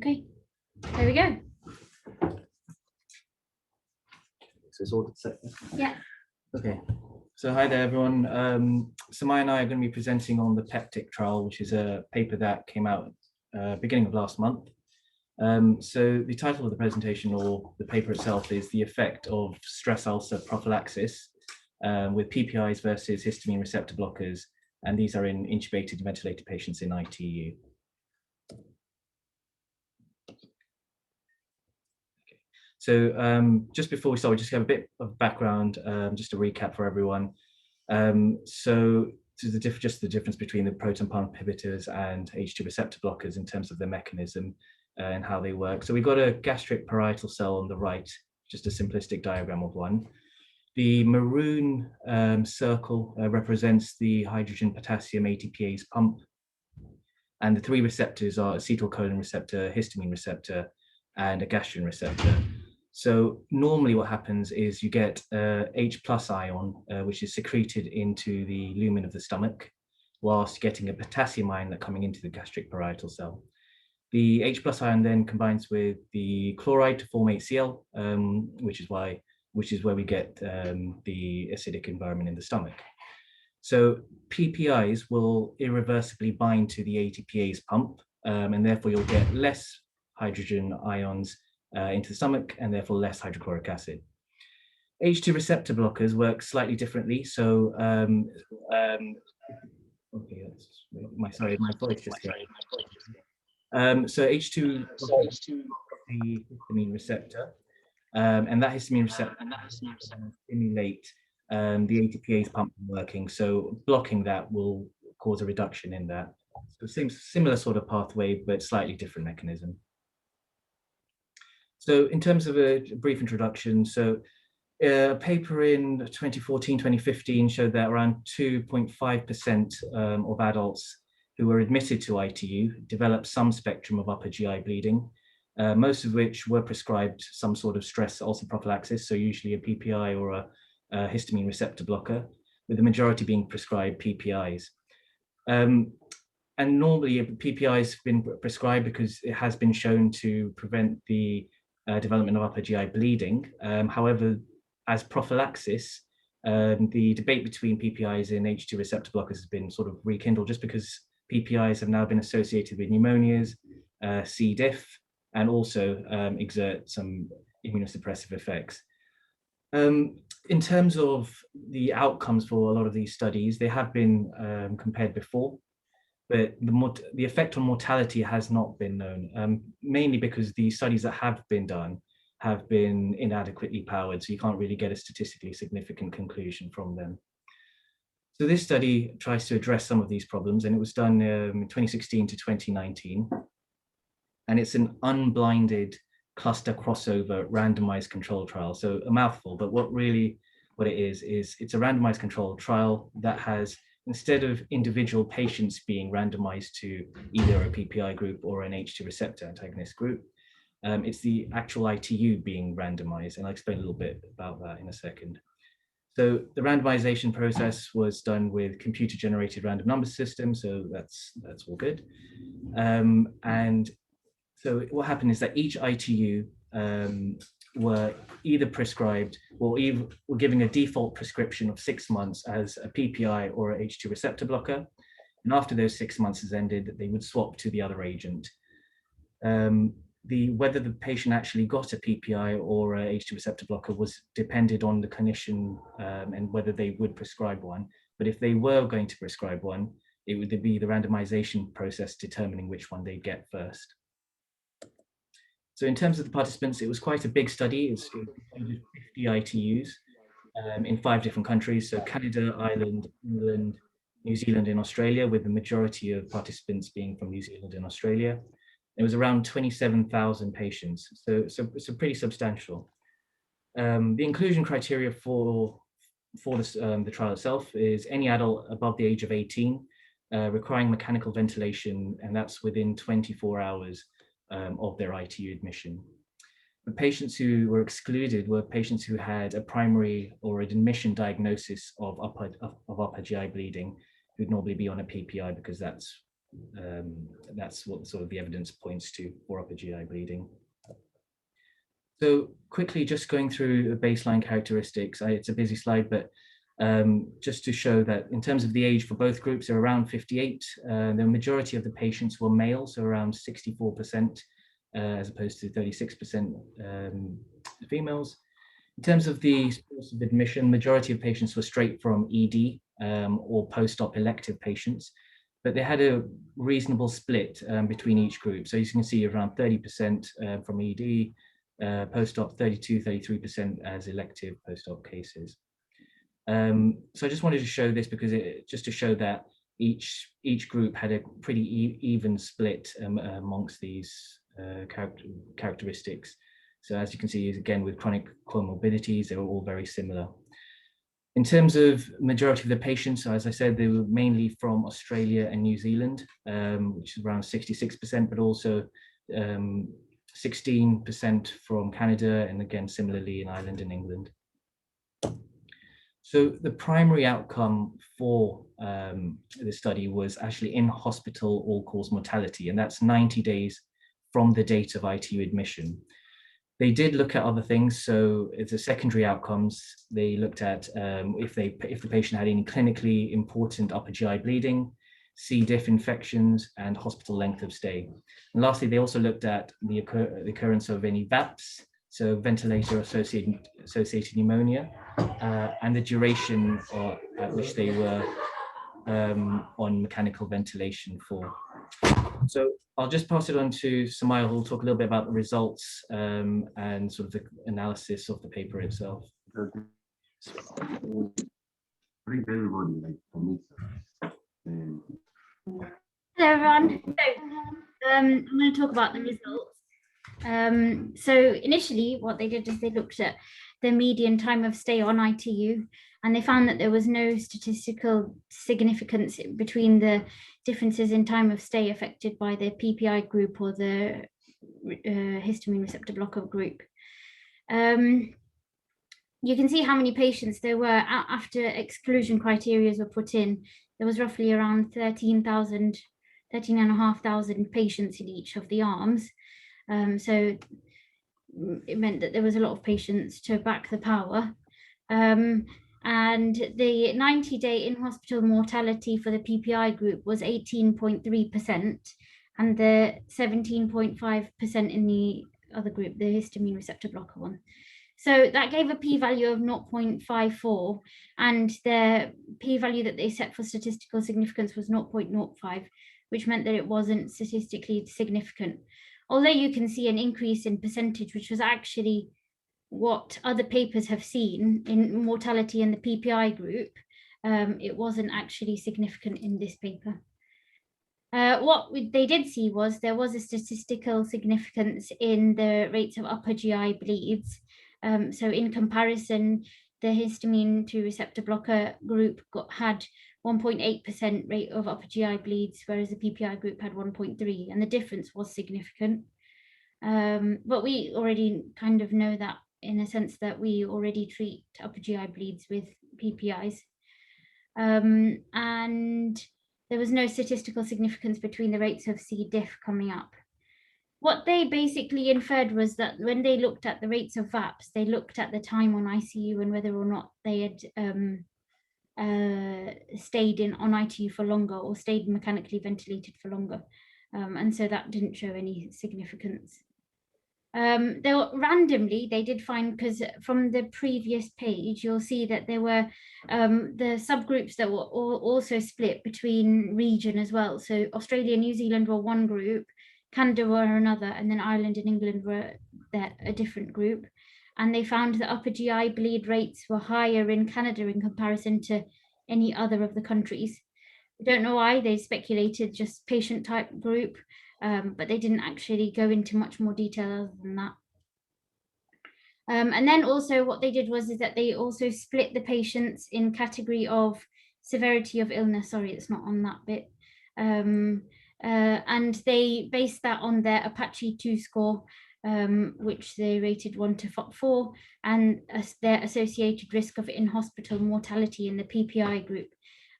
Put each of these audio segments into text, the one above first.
Okay, there we go. So it's all set. Yeah. Okay. So hi there, everyone. Samaya and I are going to be presenting on the PEPTIC trial, which is a paper that came out beginning of last month. So the title of the presentation, or the paper itself, is the effect of stress ulcer prophylaxis with PPIs versus histamine receptor blockers, and these are in intubated and ventilated patients in ITU. So just before we start, we just have a bit of background, just to recap for everyone. So the difference between the proton pump inhibitors and H2 receptor blockers in terms of their mechanism and how they work. So we've got a gastric parietal cell on the right, just a simplistic diagram of one. The maroon circle represents the hydrogen potassium ATPase pump, and the three receptors are acetylcholine receptor, histamine receptor, and a gastrin receptor. So normally what happens is you get H+ ion, which is secreted into the lumen of the stomach, whilst getting a potassium ion that's coming into the gastric parietal cell. The H+ ion then combines with the chloride to form HCl, which is where we get the acidic environment in the stomach. So PPIs will irreversibly bind to the ATPase pump, and therefore you'll get less hydrogen ions into the stomach, and therefore less hydrochloric acid. H2 receptor blockers work slightly differently. So, okay, my voice just. So H2 the histamine receptor, and that histamine receptor stimulate the ATPase pump working. So blocking that will cause a reduction in that. So similar sort of pathway, but slightly different mechanism. So in terms of a brief introduction, so a paper in 2014, 2015 showed that around 2.5% of adults who were admitted to ITU developed some spectrum of upper GI bleeding, most of which were prescribed some sort of stress ulcer prophylaxis, so usually a PPI or a histamine receptor blocker, with the majority being prescribed PPIs. And normally a PPI has been prescribed because it has been shown to prevent the development of upper GI bleeding. However, as prophylaxis, the debate between PPIs and H2 receptor blockers has been sort of rekindled, just because PPIs have now been associated with pneumonias, C. diff, and also exert some immunosuppressive effects. In terms of the outcomes for a lot of these studies, they have been compared before, but the effect on mortality has not been known, mainly because the studies that have been done have been inadequately powered, so you can't really get a statistically significant conclusion from them. So this study tries to address some of these problems, and it was done in 2016 to 2019. And it's an unblinded cluster crossover randomized control trial. So a mouthful, but what it is it's a randomized control trial that has, instead of individual patients being randomized to either a PPI group or an H2 receptor antagonist group, it's the actual ITU being randomized, and I'll explain a little bit about that in a second. So the randomization process was done with computer-generated random number system, so that's all good. And so what happened is that each ITU were either prescribed or were giving a default prescription of 6 months as a PPI or a H2 receptor blocker. And after those 6 months has ended, they would swap to the other agent. Whether the patient actually got a PPI or a H2 receptor blocker was depended on the clinician and whether they would prescribe one. But if they were going to prescribe one, it would be the randomization process determining which one they get first. So in terms of the participants, it was quite a big study. It was 50 ITUs in 5 different countries. So Canada, Ireland, England, New Zealand, and Australia, with the majority of participants being from New Zealand and Australia. It was around 27,000 patients, so pretty substantial. The inclusion criteria for the trial itself is any adult above the age of 18 requiring mechanical ventilation, and that's within 24 hours of their ITU admission. The patients who were excluded were patients who had a primary or an admission diagnosis of upper GI bleeding, who'd normally be on a PPI because that's That's what sort of the evidence points to for upper GI bleeding. So quickly, just going through the baseline characteristics. It's a busy slide, but just to show that in terms of the age for both groups are around 58. The majority of the patients were male, so around 64%, as opposed to 36% females. In terms of the source of admission, majority of patients were straight from ED or post-op elective patients, but they had a reasonable split between each group. So as you can see, around 30% from ED, post-op 33% as elective post-op cases. So I just wanted to show this because just to show that each group had a pretty even split amongst these characteristics. So as you can see, again, with chronic comorbidities, they were all very similar. In terms of majority of the patients, as I said, they were mainly from Australia and New Zealand, which is around 66%, but also 16% from Canada, and again, similarly in Ireland and England. So the primary outcome for the study was actually in hospital all-cause mortality, and that's 90 days from the date of ITU admission. They did look at other things. So it's the secondary outcomes. They looked at if the patient had any clinically important upper GI bleeding, C. diff infections, and hospital length of stay. And lastly, they also looked at the occurrence of any VAPs, so ventilator-associated pneumonia, and the duration at which they were on mechanical ventilation for. So I'll just pass it on to Samaya, who will talk a little bit about the results and sort of the analysis of the paper itself. Hello, everyone. So I'm going to talk about the results. So initially, what they did is they looked at the median time of stay on ITU, and they found that there was no statistical significance between the differences in time of stay affected by the PPI group or the histamine receptor blocker group. You can see how many patients there were after exclusion criteria were put in. There was roughly around 13,500 patients in each of the arms. So it meant that there was a lot of patients to back the power. And the 90-day in-hospital mortality for the PPI group was 18.3%, and the 17.5% in the other group, the histamine receptor blocker one. So that gave a p-value of 0.54, and the p-value that they set for statistical significance was 0.05, which meant that it wasn't statistically significant. Although you can see an increase in percentage, which was actually what other papers have seen in mortality in the PPI group, it wasn't actually significant in this paper. What they did see was there was a statistical significance in the rates of upper GI bleeds. So in comparison, the histamine 2 receptor blocker group had 1.8% rate of upper GI bleeds, whereas the PPI group had 1.3, and the difference was significant. But we already kind of know that in a sense that we already treat upper GI bleeds with PPIs. And there was no statistical significance between the rates of C. diff coming up. What they basically inferred was that when they looked at the rates of VAPs, they looked at the time on ICU and whether or not they had stayed on ITU for longer or stayed mechanically ventilated for longer. And so that didn't show any significance. Randomly, they did find, because from the previous page, you'll see that there were the subgroups that were also split between region as well. So Australia and New Zealand were one group, Canada were another, and then Ireland and England were a different group. And they found that upper GI bleed rates were higher in Canada in comparison to any other of the countries. I don't know why. They speculated just patient type group, but they didn't actually go into much more detail other than that. And then also what they did was that they also split the patients in category of severity of illness. Sorry, it's not on that bit. And they based that on their Apache 2 score, which they rated 1 to 4, and their associated risk of in-hospital mortality in the PPI group.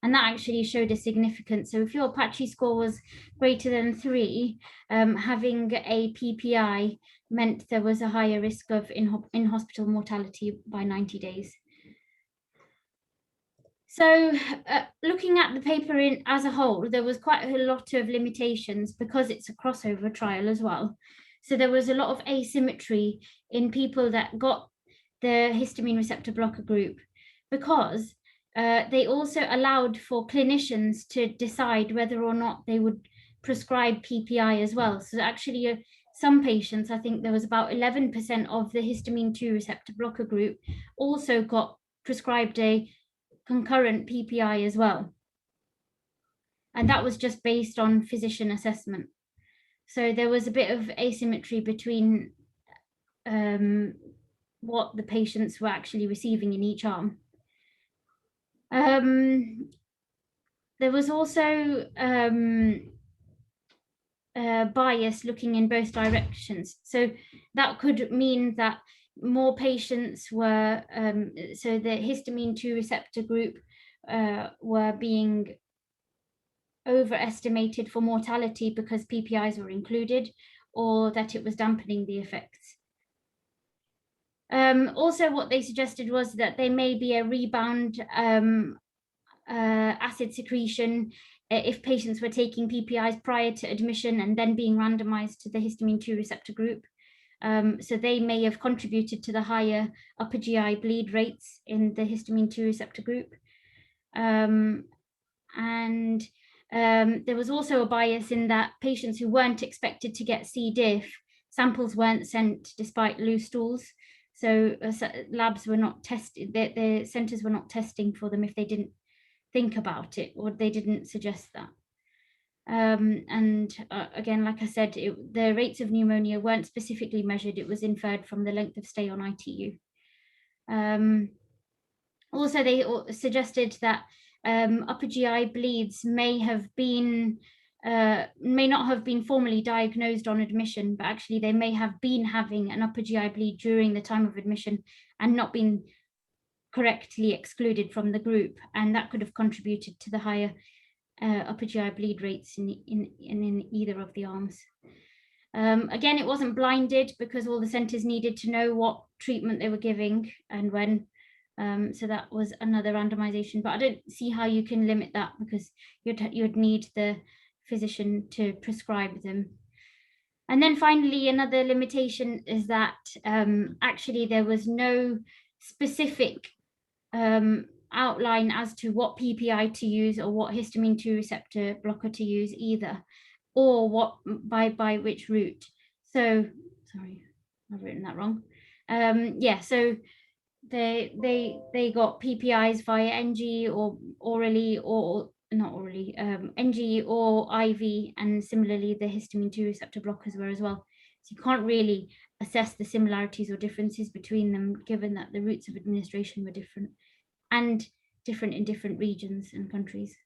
and that actually showed a significance. So if your Apache score was greater than 3, having a PPI meant there was a higher risk of in-hospital mortality by 90 days. So looking at the paper as a whole, there was quite a lot of limitations because it's a crossover trial as well. So there was a lot of asymmetry in people that got the histamine receptor blocker group, because they also allowed for clinicians to decide whether or not they would prescribe PPI as well. So actually some patients, I think there was about 11% of the histamine 2 receptor blocker group also got prescribed a concurrent PPI as well. And that was just based on physician assessment. So there was a bit of asymmetry between what the patients were actually receiving in each arm. There was also bias looking in both directions. So that could mean that more patients were, so the histamine 2 receptor group were being overestimated for mortality because PPIs were included, or that it was dampening the effects. Also, what they suggested was that there may be a rebound acid secretion if patients were taking PPIs prior to admission and then being randomized to the histamine 2 receptor group. So they may have contributed to the higher upper GI bleed rates in the histamine 2 receptor group. And there was also a bias in that patients who weren't expected to get C. diff, samples weren't sent despite loose stools. So labs were not tested, the centers were not testing for them if they didn't think about it, or they didn't suggest that. Again, like I said, the rates of pneumonia weren't specifically measured. It was inferred from the length of stay on ITU. Also, they suggested that upper GI bleeds may not have been formally diagnosed on admission, but actually they may have been having an upper GI bleed during the time of admission and not been correctly excluded from the group, and that could have contributed to the higher upper GI bleed rates in either of the arms. Again, it wasn't blinded because all the centers needed to know what treatment they were giving and when. So that was another randomization, but I don't see how you can limit that because you'd need the physician to prescribe them. And then finally, another limitation is that actually there was no specific outline as to what PPI to use or what histamine 2 receptor blocker to use either, or what by which route. So sorry, I've written that wrong. Yeah, so they got PPIs via NG or orally, or not orally, NG or IV, and similarly the histamine 2 receptor blockers were as well. So you can't really assess the similarities or differences between them, given that the routes of administration were different and different in different regions and countries.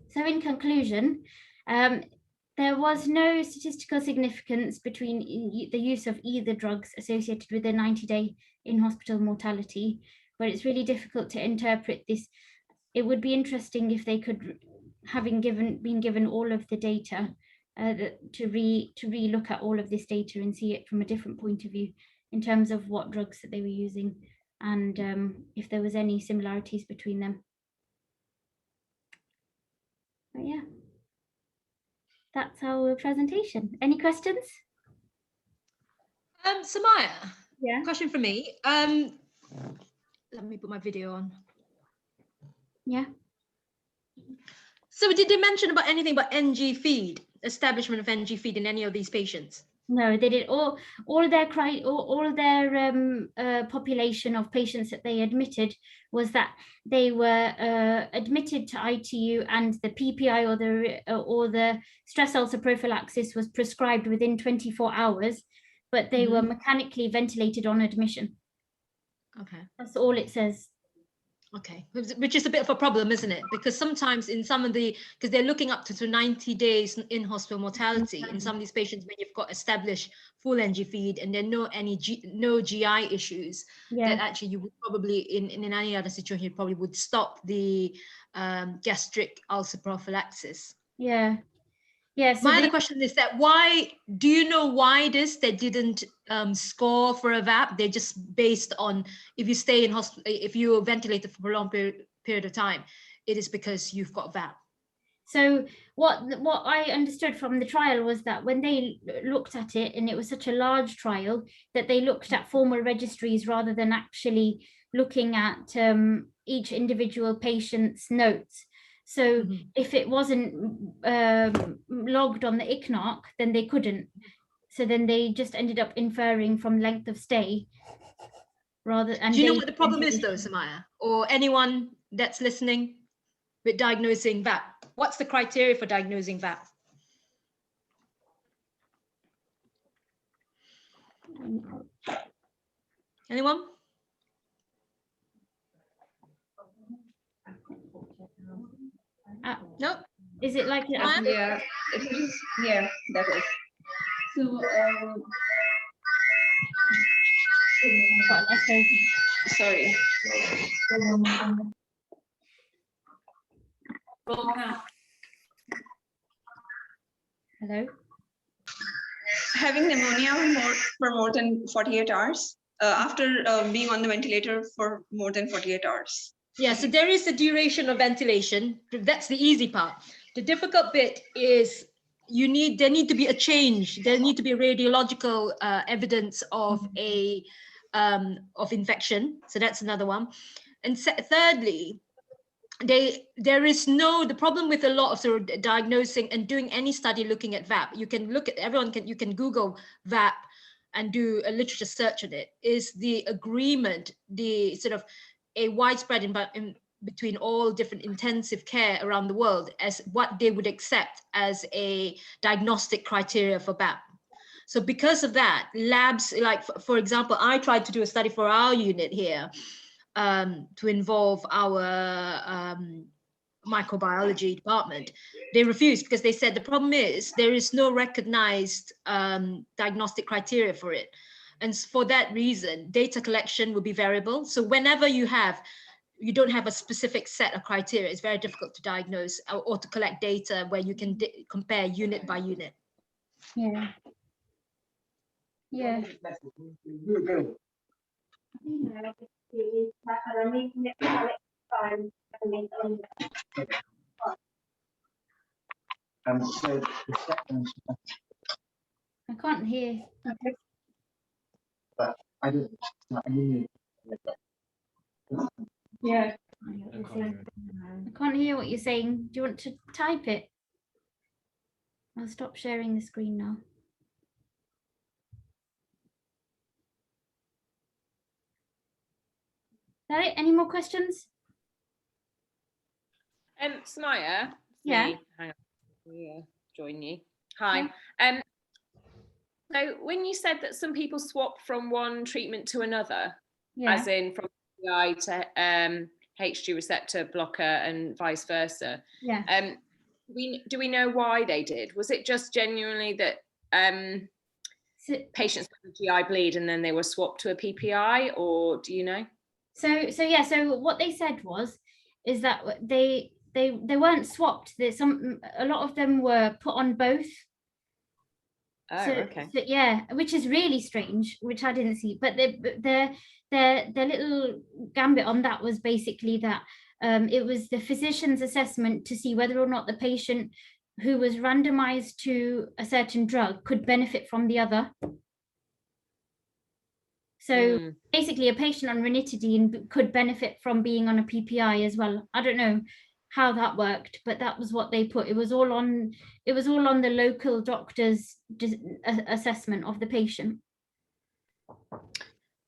So in conclusion, there was no statistical significance between the use of either drugs associated with a 90-day in-hospital mortality, but it's really difficult to interpret this. It would be interesting if they could, having been given all of the data, to re-look at all of this data and see it from a different point of view in terms of what drugs that they were using and if there was any similarities between them. But yeah, that's our presentation. Any questions? Samaya, Yeah. question for me. Let me put my video on. Yeah. So did they mention about anything about NG feed, establishment of NG feed in any of these patients? No, they did all their population of patients that they admitted was that they were admitted to ITU, and the PPI or the stress ulcer prophylaxis was prescribed within 24 hours, but they were mechanically ventilated on admission. Okay. That's all it says. Okay, which is a bit of a problem, isn't it? Because sometimes in some of the, because they're looking up to 90 days in hospital mortality in some of these patients when you've got established full NG feed and there are no GI issues, that actually you would probably, in any other situation, you probably would stop the gastric ulcer prophylaxis. Yeah. Yeah. So my other question is that do you know why they didn't score for a VAP? They're just based on if you stay in hospital, if you ventilate for a long period of time, it is because you've got VAP. So what I understood from the trial was that when they looked at it, and it was such a large trial, that they looked at formal registries rather than actually looking at each individual patient's notes. So if it wasn't logged on the ICNARC, then they couldn't. So then they just ended up inferring from length of stay rather. And do you know what the problem is though, Samaya, or anyone that's listening with diagnosing VAP? What's the criteria for diagnosing VAP? Anyone? No. Is it like yeah, it is, yeah, that is. So sorry. Hello. Having pneumonia for more than 48 hours after being on the ventilator for more than 48 hours. Yeah, so there is a duration of ventilation. That's the easy part. The difficult bit is there need to be a change. There need to be radiological evidence of of infection. So that's another one. And thirdly, the problem with a lot of sort of diagnosing and doing any study looking at VAP, you can Google VAP and do a literature search on it, is the agreement, the sort of a widespread in between all different intensive care around the world as what they would accept as a diagnostic criteria for VAP. So because of that, labs, like for example, I tried to do a study for our unit here to involve our microbiology department. They refused because they said the problem is there is no recognized diagnostic criteria for it. And for that reason, data collection will be variable. So whenever you don't have a specific set of criteria, it's very difficult to diagnose or to collect data where you can compare unit by unit. Yeah. Yeah. I can't hear. But I don't. Yeah. I can't hear what you're saying. Do you want to type it? I'll stop sharing the screen now. Is that it? Any more questions? Samaya. Yeah. Hang on. Yeah, join you. Hi. So when you said that some people swap from one treatment to another, as in from PPI to H2 receptor blocker and vice versa, do we know why they did? Was it just genuinely that patients had a GI bleed and then they were swapped to a PPI, or do you know? So what they said is that they weren't swapped. A lot of them were put on both. Oh, okay. So, yeah, which is really strange, which I didn't see. But their little gambit on that was basically that it was the physician's assessment to see whether or not the patient who was randomized to a certain drug could benefit from the other. So basically a patient on ranitidine could benefit from being on a PPI as well. I don't know how that worked, but that was what they put. It was all on the local doctor's assessment of the patient.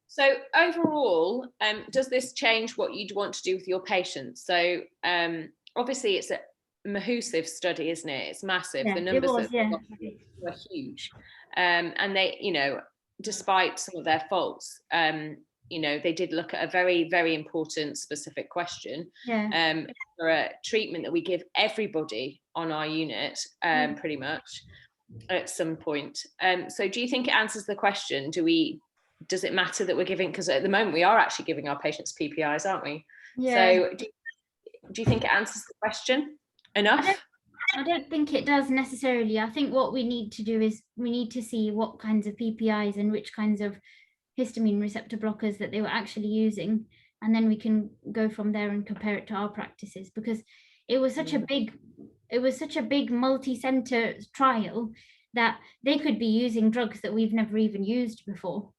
So overall, does this change what you'd want to do with your patients? So obviously it's a Mahusive study, isn't it? It's massive. The numbers were huge. And they, despite some of their faults, you know, they did look at a very, very important specific question for a treatment that we give everybody on our unit, pretty much at some point. So do you think it answers the question? Does it matter that we're giving, because at the moment we are actually giving our patients PPIs, aren't we? So do you think it answers the question enough? I don't think it does necessarily. I think what we need to do is we need to see what kinds of PPIs and which kinds of histamine receptor blockers that they were actually using, and then we can go from there and compare it to our practices, because it was such a big multi-center trial that they could be using drugs that we've never even used before.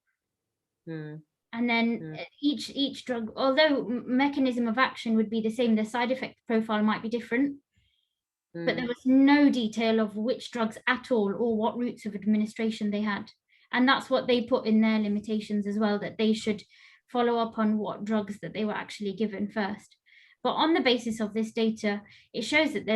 And then each drug, although mechanism of action would be the same, the side effect profile might be different, but there was no detail of which drugs at all or what routes of administration they had. And that's what they put in their limitations as well, that they should follow up on what drugs that they were actually given first. But on the basis of this data, it shows that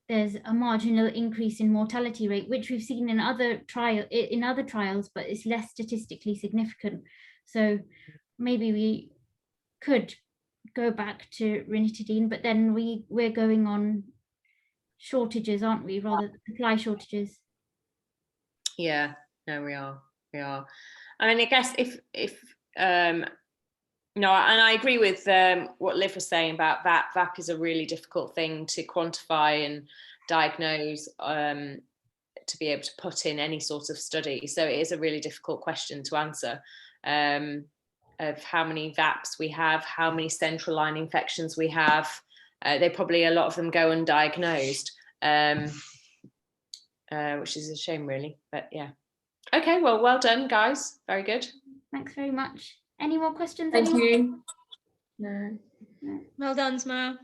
there's a marginal increase in mortality rate, which we've seen in other trials, but it's less statistically significant. So maybe we could go back to ranitidine, but then we're going on shortages, aren't we? Rather supply shortages. Yeah, no, we are. I mean, I guess if no, and I agree with what Liv was saying about VAP. VAP is a really difficult thing to quantify and diagnose, to be able to put in any sort of study. So it is a really difficult question to answer, of how many VAPs we have, how many central line infections we have. They probably, a lot of them go undiagnosed, which is a shame really, but yeah. Okay, well done guys, very good. Thanks very much. Any more questions? Thank you. No. Well done, Sma.